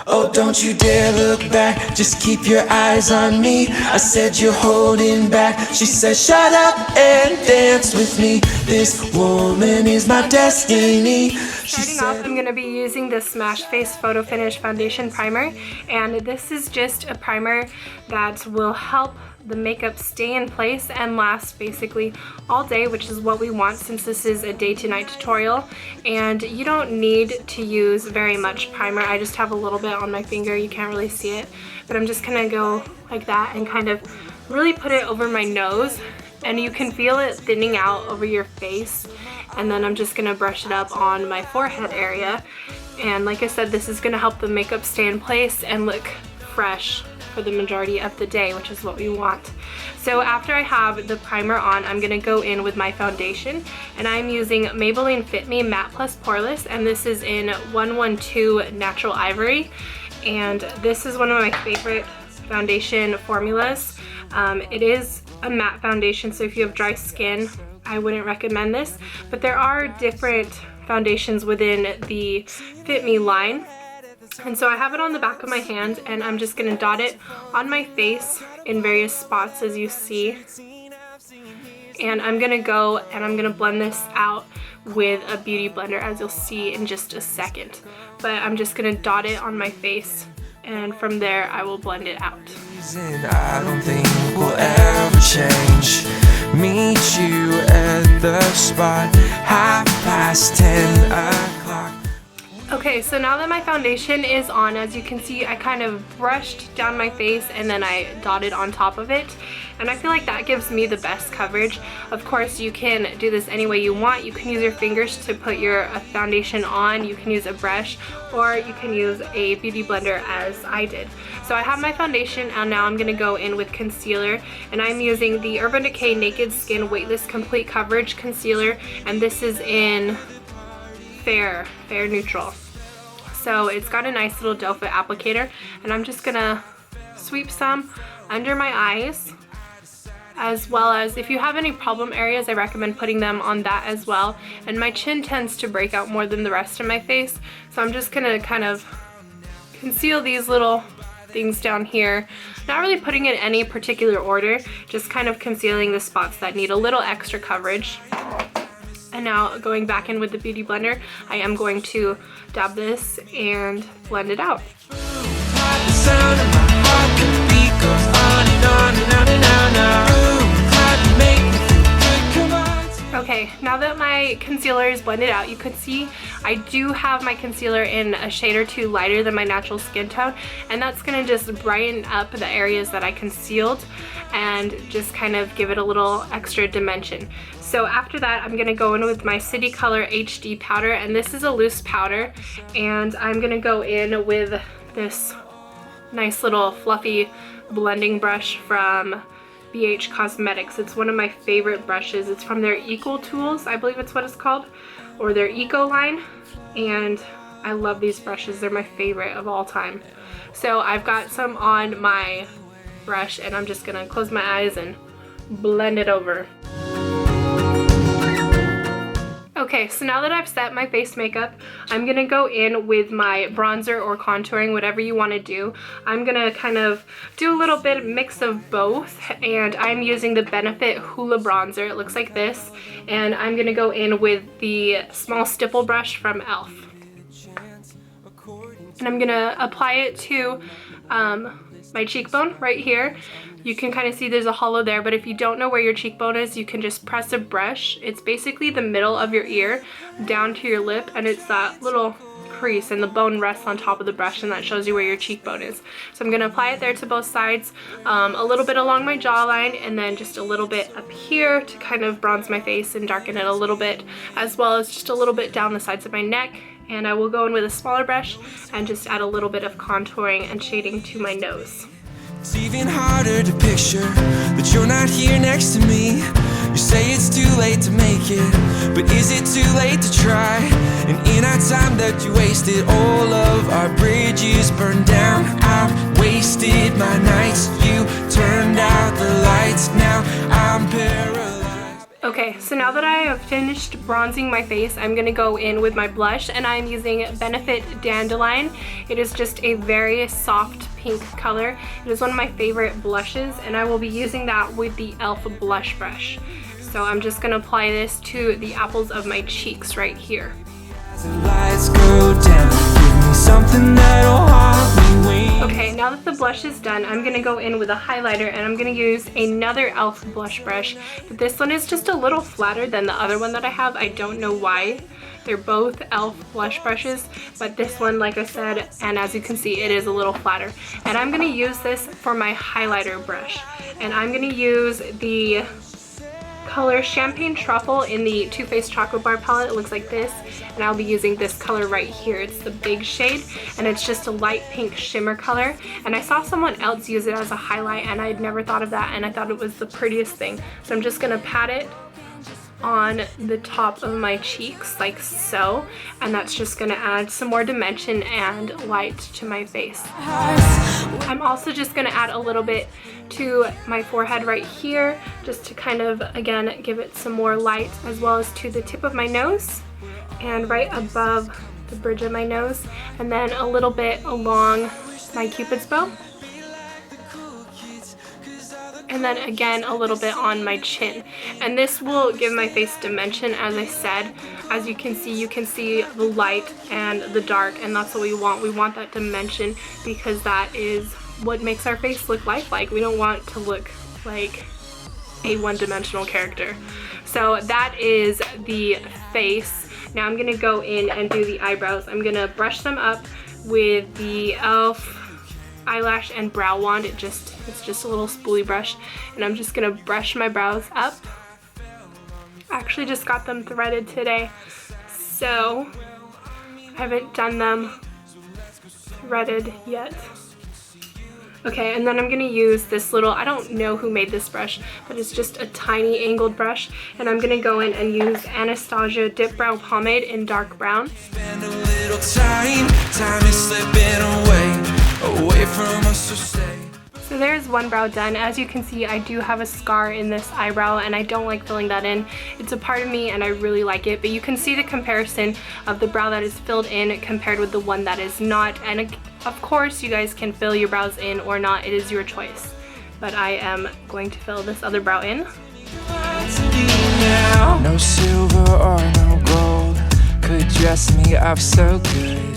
Oh, don't you dare look back, just keep your eyes on me. I said you're holding back. She said shut up and dance with me. This woman is my destiny. Starting off, I'm going to be using the Smash Face Photo Finish Foundation Primer, and this is just a primer that will help the makeup stay in place and last basically all day, which is what we want since this is a day to night tutorial. And you don't need to use very much primer. I just have a little bit on my finger, you can't really see it, but I'm just gonna go like that and kind of really put it over my nose, and you can feel it thinning out over your face. And then I'm just gonna brush it up on my forehead area, and like I said, this is gonna help the makeup stay in place and look fresh for the majority of the day, which is what we want. So after I have the primer on, I'm gonna go in with my foundation, and I'm using Maybelline Fit Me Matte Plus Poreless, and this is in 112 Natural Ivory, and this is one of my favorite foundation formulas. It is a matte foundation, so if you have dry skin, I wouldn't recommend this, but there are different foundations within the Fit Me line. And so I have it on the back of my hand, and I'm just gonna dot it on my face in various spots, as you see. And I'm gonna go and I'm gonna blend this out with a beauty blender, as you'll see in just a second. But I'm just gonna dot it on my face, and from there I will blend it out. I don't think we'll ever change. Meet you at the spot, 10:30 o'clock. Okay, so now that my foundation is on, as you can see, I kind of brushed down my face and then I dotted on top of it. And I feel like that gives me the best coverage. Of course, you can do this any way you want. You can use your fingers to put your foundation on. You can use a brush, or you can use a beauty blender as I did. So I have my foundation, and now I'm gonna go in with concealer. And I'm using the Urban Decay Naked Skin Weightless Complete Coverage Concealer. And this is in Fair Neutral. So it's got a nice little doe foot applicator, and I'm just gonna sweep some under my eyes, as well as if you have any problem areas, I recommend putting them on that as well. And my chin tends to break out more than the rest of my face, so I'm just gonna kind of conceal these little things down here, not really putting in any particular order, just kind of concealing the spots that need a little extra coverage. And now going back in with the beauty blender, I am going to dab this and blend it out. Okay, now that my concealer is blended out, you could see I do have my concealer in a shade or two lighter than my natural skin tone, and that's gonna just brighten up the areas that I concealed and just kind of give it a little extra dimension. So after that, I'm gonna go in with my City Color HD powder, and this is a loose powder, and I'm gonna go in with this nice little fluffy blending brush from BH Cosmetics. It's one of my favorite brushes. It's from their Eco Tools, I believe it's what it's called, or their Eco line, and I love these brushes. They're my favorite of all time. So I've got some on my brush, and I'm just gonna close my eyes and blend it over. Okay, so now that I've set my face makeup, I'm gonna go in with my bronzer or contouring, whatever you wanna do. I'm gonna kind of do a little bit mix of both, and I'm using the Benefit Hoola Bronzer. It looks like this, and I'm gonna go in with the small stipple brush from e.l.f. And I'm gonna apply it to my cheekbone right here. You can kind of see there's a hollow there, but if you don't know where your cheekbone is, you can just press a brush. It's basically the middle of your ear down to your lip, and it's that little crease, and the bone rests on top of the brush, and that shows you where your cheekbone is. So I'm going to apply it there to both sides, a little bit along my jawline, and then just a little bit up here to kind of bronze my face and darken it a little bit, as well as just a little bit down the sides of my neck. And I will go in with a smaller brush and just add a little bit of contouring and shading to my nose. It's even harder to picture that you're not here next to me. You say it's too late to make it, but is it too late to try? And in our time that you wasted, all of our bridges burned down. I've wasted my nights, you turned out the lights. Now I'm paralyzed. Okay, so now that I have finished bronzing my face, I'm gonna go in with my blush, and I'm using Benefit Dandelion. It is just a very soft pink color. It is one of my favorite blushes, and I will be using that with the e.l.f. blush brush. So I'm just gonna apply this to the apples of my cheeks right here. Okay, now that the blush is done, I'm gonna go in with a highlighter, and I'm gonna use another e.l.f. blush brush. But this one is just a little flatter than the other one that I have. I don't know why. They're both e.l.f. blush brushes, but this one, like I said, and as you can see, it is a little flatter. And I'm gonna use this for my highlighter brush. And I'm gonna use the color Champagne Truffle in the Too Faced Chocolate Bar palette. It looks like this, and I'll be using this color right here. It's the big shade, and it's just a light pink shimmer color. And I saw someone else use it as a highlight, and I'd never thought of that, and I thought it was the prettiest thing. So I'm just gonna pat it on the top of my cheeks like so, and that's just gonna add some more dimension and light to my face. I'm also just gonna add a little bit to my forehead right here, just to kind of, again, give it some more light, as well as to the tip of my nose and right above the bridge of my nose, and then a little bit along my Cupid's bow. And then again a little bit on my chin, and this will give my face dimension. As I said, as you can see the light and the dark, and that's what we want. We want that dimension, because that is what makes our face look lifelike. We don't want to look like a one-dimensional character. So that is the face. Now I'm gonna go in and do the eyebrows. I'm gonna brush them up with the e.l.f. eyelash and brow wand. It's just a little spoolie brush, and I'm just gonna brush my brows up. I actually just got them threaded today, so I haven't done them threaded yet. Okay, and then I'm gonna use this little, I don't know who made this brush, but it's just a tiny angled brush, and I'm gonna go in and use Anastasia Dip Brow Pomade in dark brown. Spend a little time is slipping away from us, so stay. So there's one brow done. As you can see, I do have a scar in this eyebrow, and I don't like filling that in. It's a part of me, and I really like it, but you can see the comparison of the brow that is filled in compared with the one that is not. And of course, you guys can fill your brows in or not. It is your choice. But I am going to fill this other brow in. No silver or no gold could dress me up so good.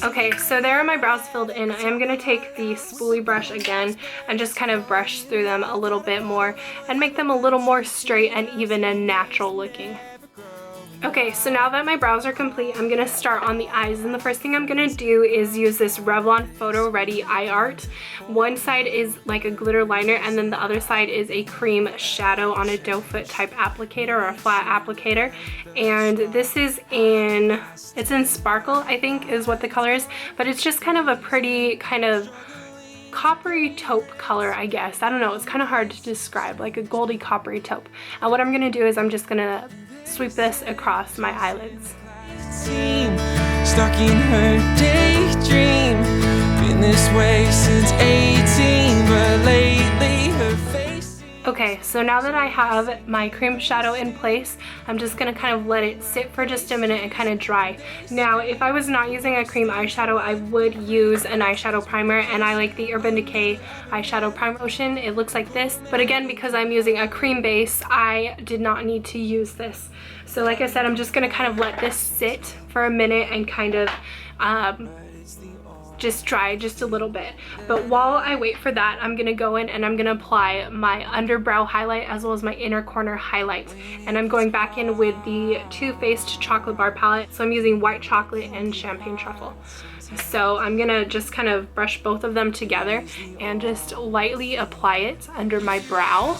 Okay, so there are my brows filled in. I am gonna take the spoolie brush again and just kind of brush through them a little bit more and make them a little more straight and even and natural looking. Okay, so now that my brows are complete, I'm gonna start on the eyes, and the first thing I'm gonna do is use this Revlon Photo Ready Eye Art. One side is like a glitter liner, and then the other side is a cream shadow on a doe foot type applicator, or a flat applicator. And this is it's in Sparkle, I think is what the color is, but it's just kind of a pretty kind of coppery taupe color, I guess. I don't know, it's kind of hard to describe, like a goldy coppery taupe. And what I'm gonna do is I'm just gonna sweep this across my eyelids. Stuck in her daydream, been this way since 18, but lately her face. Okay, so now that I have my cream shadow in place, I'm just gonna kind of let it sit for just a minute and kind of dry. Now, if I was not using a cream eyeshadow, I would use an eyeshadow primer, and I like the Urban Decay eyeshadow primer lotion. It looks like this, but again, because I'm using a cream base, I did not need to use this. So like I said, I'm just gonna kind of let this sit for a minute and kind of just dry just a little bit. But while I wait for that, I'm gonna go in and I'm gonna apply my underbrow highlight as well as my inner corner highlight. And I'm going back in with the Too Faced Chocolate Bar palette. So I'm using White Chocolate and Champagne Truffle. So I'm gonna just kind of brush both of them together and just lightly apply it under my brow,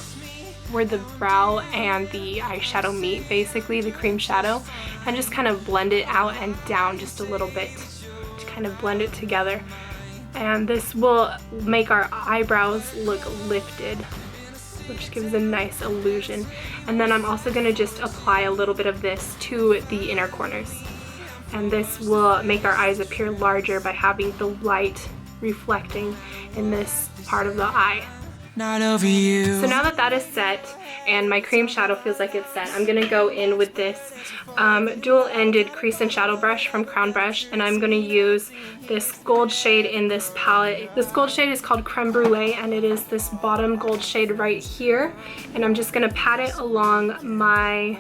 where the brow and the eyeshadow meet, basically the cream shadow, and just kind of blend it out and down just a little bit to kind of blend it together. And this will make our eyebrows look lifted, which gives a nice illusion. And then I'm also going to just apply a little bit of this to the inner corners, and this will make our eyes appear larger by having the light reflecting in this part of the eye. not over you. So now that that is set and my cream shadow feels like it's set, I'm gonna go in with this dual-ended crease and shadow brush from Crown Brush, and I'm gonna use this gold shade in this palette. This gold shade is called Creme Brulee, and it is this bottom gold shade right here, and I'm just gonna pat it along my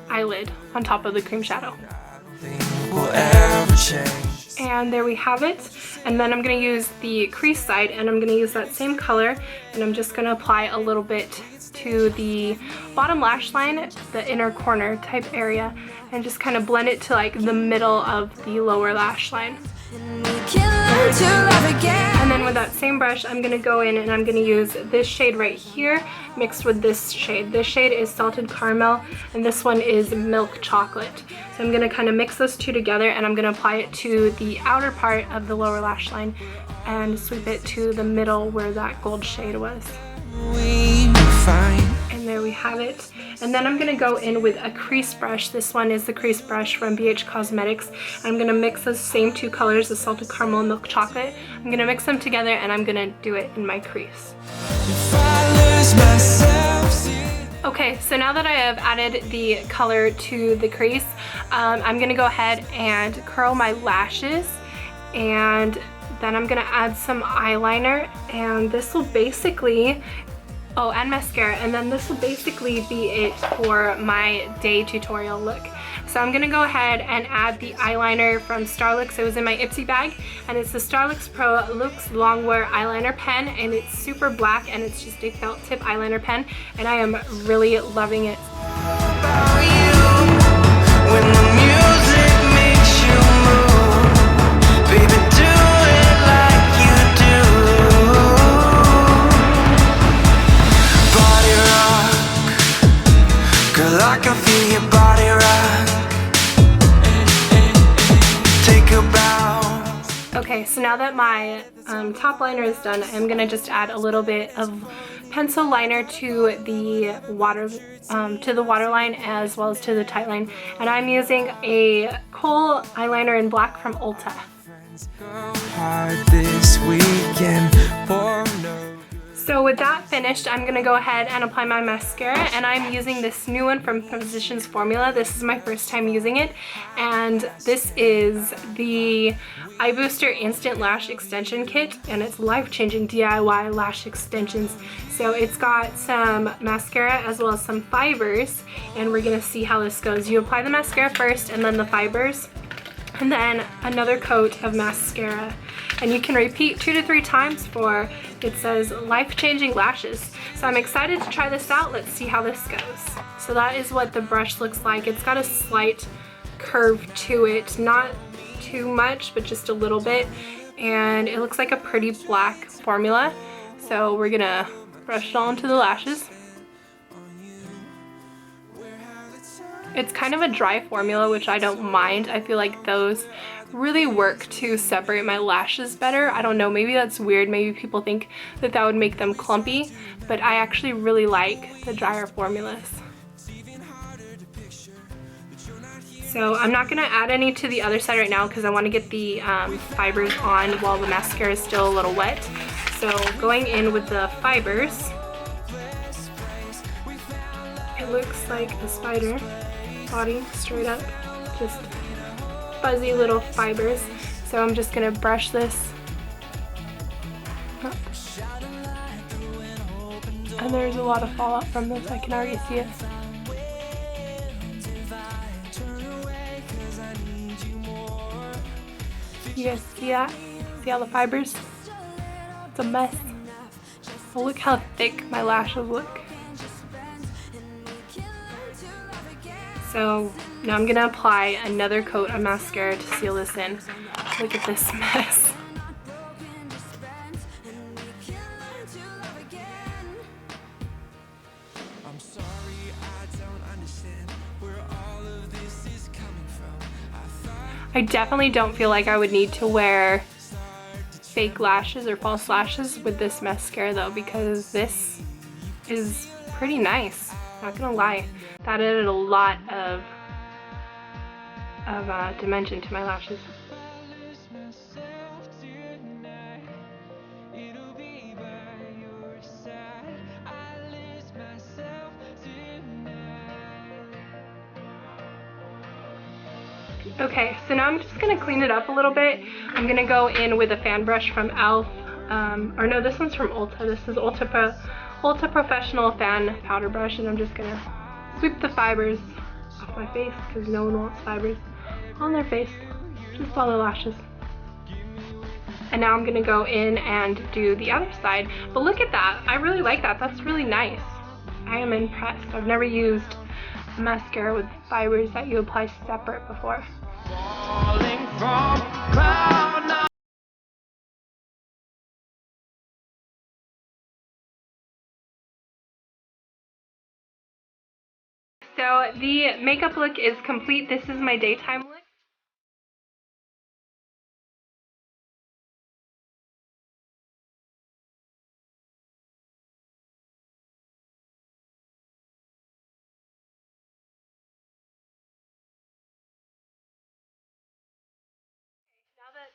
eyelid on top of the cream shadow. Will ever change. And there we have it. And then I'm gonna use the crease side, and I'm gonna use that same color, and I'm just gonna apply a little bit to the bottom lash line, the inner corner type area, and just kind of blend it to like the middle of the lower lash line. And then with that same brush, I'm gonna go in and I'm gonna use this shade right here mixed with this shade. This shade is Salted Caramel, and this one is Milk Chocolate. So I'm gonna kind of mix those two together, and I'm gonna apply it to the outer part of the lower lash line and sweep it to the middle where that gold shade was. And there we have it. And then I'm gonna go in with a crease brush. This one is the crease brush from BH Cosmetics. I'm gonna mix those same two colors, the Salted Caramel and Milk Chocolate. I'm gonna mix them together, and I'm gonna do it in my crease. Okay, so now that I have added the color to the crease, I'm gonna go ahead and curl my lashes, and then I'm gonna add some eyeliner, and this will basically, oh, and mascara, and then this will basically be it for my day tutorial look. So I'm gonna go ahead and add the eyeliner from Starlux. It was in my Ipsy bag, and it's the Starlux Pro Luxe Longwear Eyeliner Pen, and it's super black, and it's just a felt tip eyeliner pen, and I am really loving it. I can feel your body rock. Take a bow. Okay, so now that my top liner is done, I'm gonna just add a little bit of pencil liner to the waterline as well as to the tight line, and I'm using a kohl eyeliner in black from Ulta. Hard this weekend for no. So with that finished, I'm gonna go ahead and apply my mascara, and I'm using this new one from Physicians Formula. This is my first time using it, and this is the Eye Booster Instant Lash Extension Kit, and it's life-changing DIY lash extensions. So it's got some mascara as well as some fibers, and we're gonna see how this goes. You apply the mascara first and then the fibers, and then another coat of mascara. And you can repeat 2 to 3 times for, it says, life-changing lashes. So I'm excited to try this out. Let's see how this goes. So that is what the brush looks like. It's got a slight curve to it, not too much, but just a little bit. And it looks like a pretty black formula. So we're gonna brush it all into the lashes. It's kind of a dry formula, which I don't mind. I feel like those really work to separate my lashes better. I don't know, maybe that's weird. Maybe people think that that would make them clumpy, but I actually really like the drier formulas. So I'm not gonna add any to the other side right now because I want to get the fibers on while the mascara is still a little wet. So going in with the fibers, it looks like a spider body straight up, just fuzzy little fibers. So I'm just gonna brush this up. And there's a lot of fallout from this, I can already see it. You guys see that? See all the fibers? It's a mess. Oh, look how thick my lashes look. So now I'm gonna apply another coat of mascara to seal this in. Look at this mess. I definitely don't feel like I would need to wear fake lashes or false lashes with this mascara though, because this is pretty nice, not gonna lie. That added a lot of dimension to my lashes. Okay, so now I'm just gonna clean it up a little bit. I'm gonna go in with a fan brush from e.l.f. Or no, this one's from Ulta. This is Ulta Professional Fan Powder Brush, and I'm just gonna sweep the fibers off my face because no one wants fibers on their face, just on their lashes. And now I'm gonna go in and do the other side. But look at that, I really like that. That's really nice. I am impressed. I've never used a mascara with fibers that you apply separate before. Falling from cloud nine. So the makeup look is complete. This is my daytime look.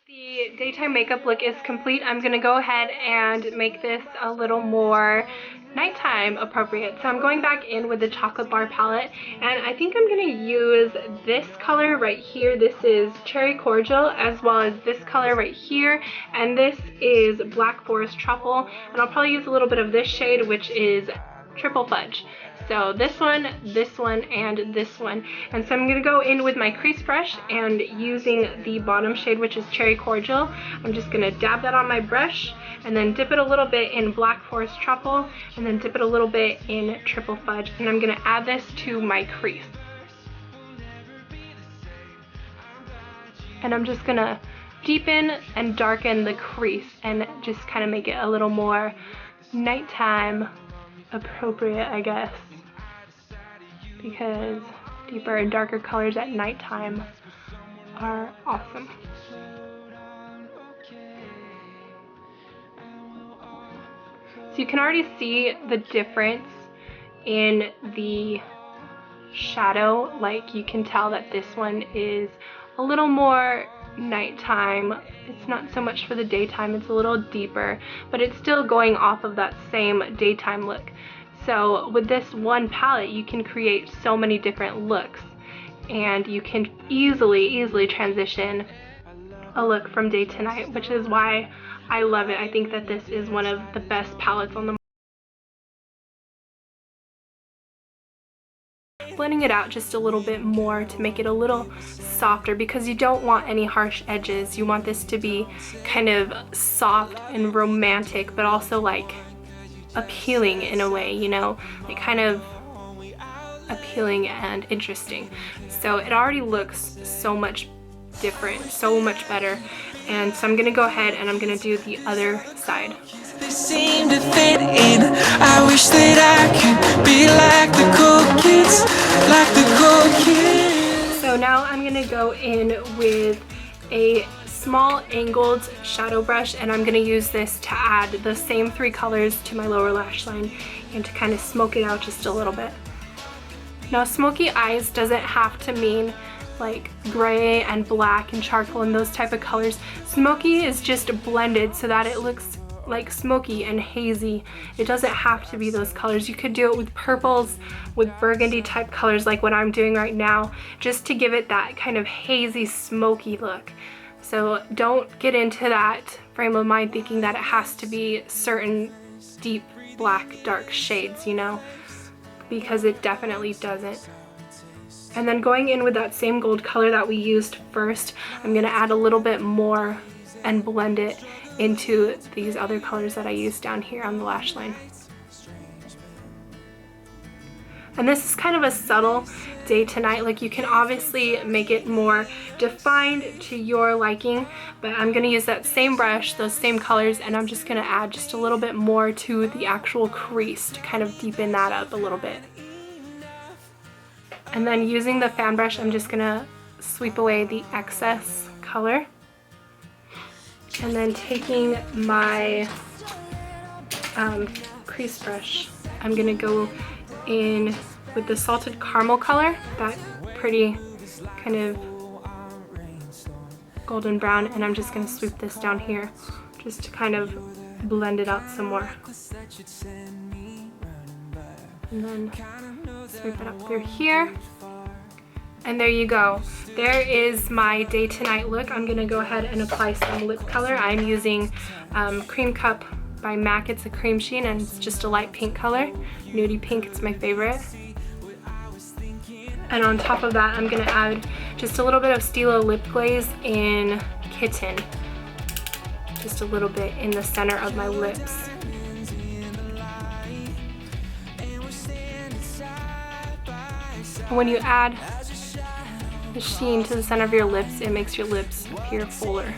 The daytime makeup look is complete. I'm going to go ahead and make this a little more nighttime appropriate. So I'm going back in with the chocolate bar palette, and I think I'm going to use this color right here. This is Cherry Cordial, as well as this color right here, and this is Black Forest Truffle, and I'll probably use a little bit of this shade, which is Triple Fudge. So this one, and this one. And so I'm going to go in with my crease brush, and using the bottom shade, which is Cherry Cordial, I'm just going to dab that on my brush and then dip it a little bit in Black Forest Truffle and then dip it a little bit in Triple Fudge. And I'm going to add this to my crease. And I'm just going to deepen and darken the crease and just kind of make it a little more nighttime appropriate, I guess, because deeper and darker colors at nighttime are awesome. So you can already see the difference in the shadow. Like, you can tell that this one is a little more nighttime. It's not so much for the daytime, it's a little deeper, but it's still going off of that same daytime look. So with this one palette, you can create so many different looks, and you can easily transition a look from day to night, which is why I love it. I think that this is one of the best palettes on the market. Blending it out just a little bit more to make it a little softer, because you don't want any harsh edges. You want this to be kind of soft and romantic, but also like appealing in a way, you know, like kind of appealing and interesting. So it already looks so much different, so much better. And so I'm gonna go ahead and I'm gonna do the other side. They seem to fit in. I wish that I could be like the cool kids, like the cool kids. So now I'm gonna go in with a small angled shadow brush, and I'm gonna use this to add the same three colors to my lower lash line and to kind of smoke it out just a little bit. Now, smoky eyes doesn't have to mean like gray and black and charcoal and those type of colors. Smoky is just blended so that it looks like smoky and hazy. It doesn't have to be those colors. You could do it with purples, with burgundy type colors like what I'm doing right now, just to give it that kind of hazy, smoky look. So don't get into that frame of mind thinking that it has to be certain deep black, dark shades, you know, because it definitely doesn't. And then going in with that same gold color that we used first, I'm gonna add a little bit more and blend it into these other colors that I used down here on the lash line. And this is kind of a subtle day to night look. You can obviously make it more defined to your liking, but I'm gonna use that same brush, those same colors, and I'm just gonna add just a little bit more to the actual crease to kind of deepen that up a little bit. And then using the fan brush, I'm just gonna sweep away the excess color. And then taking my crease brush, I'm gonna go in with the salted caramel color, that pretty kind of golden brown, and I'm just gonna sweep this down here just to kind of blend it out some more. And then sweep it up through here. And there you go. There is my day to night look. I'm gonna go ahead and apply some lip color. I'm using Cream Cup by MAC. It's a cream sheen and it's just a light pink color. Nudie pink, it's my favorite. And on top of that, I'm gonna add just a little bit of Stila lip glaze in Kitten. Just a little bit in the center of my lips. When you add the sheen to the center of your lips, it makes your lips appear fuller.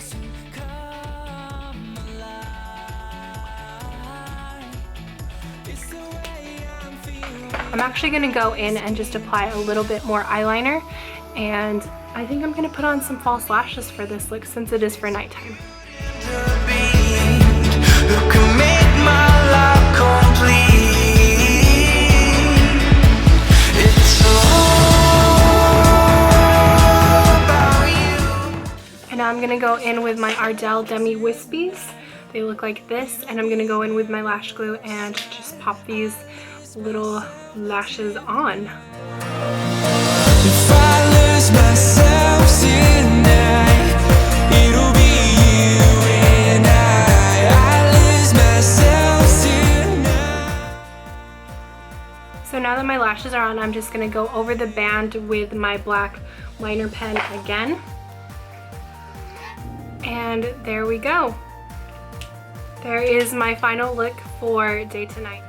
I'm actually going to go in and just apply a little bit more eyeliner, and I think I'm going to put on some false lashes for this look since it is for nighttime. And now I'm going to go in with my Ardell Demi Wispies. They look like this, and I'm going to go in with my lash glue and just pop these little lashes on. If I lose myself tonight, it'll be you and I lose myself tonight. So now that my lashes are on, I'm just gonna go over the band with my black liner pen again. And there we go. There is my final look for day to night.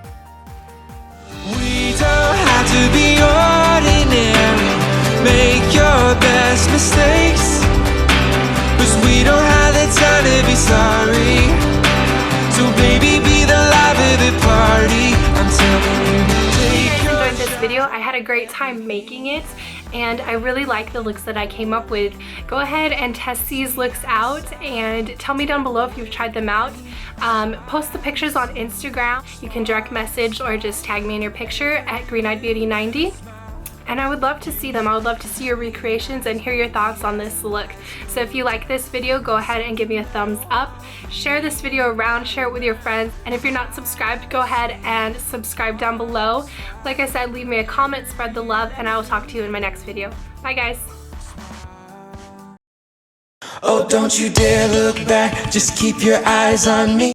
We don't have to be ordinary. Make your best mistakes, 'cause we don't have the time to be sorry. So baby, be the life of the party. I'm telling you, take your Enjoyed this video. I had a great time making it, and I really like the looks that I came up with. Go ahead and test these looks out and tell me down below if you've tried them out. Post the pictures on Instagram. You can direct message or just tag me in your picture at greeneyedbeauty90. And I would love to see them. I would love to see your recreations and hear your thoughts on this look. So if you like this video, go ahead and give me a thumbs up. Share this video around, share it with your friends. And if you're not subscribed, go ahead and subscribe down below. Like I said, leave me a comment, spread the love, and I will talk to you in my next video. Bye guys. Oh, don't you dare look back, just keep your eyes on me.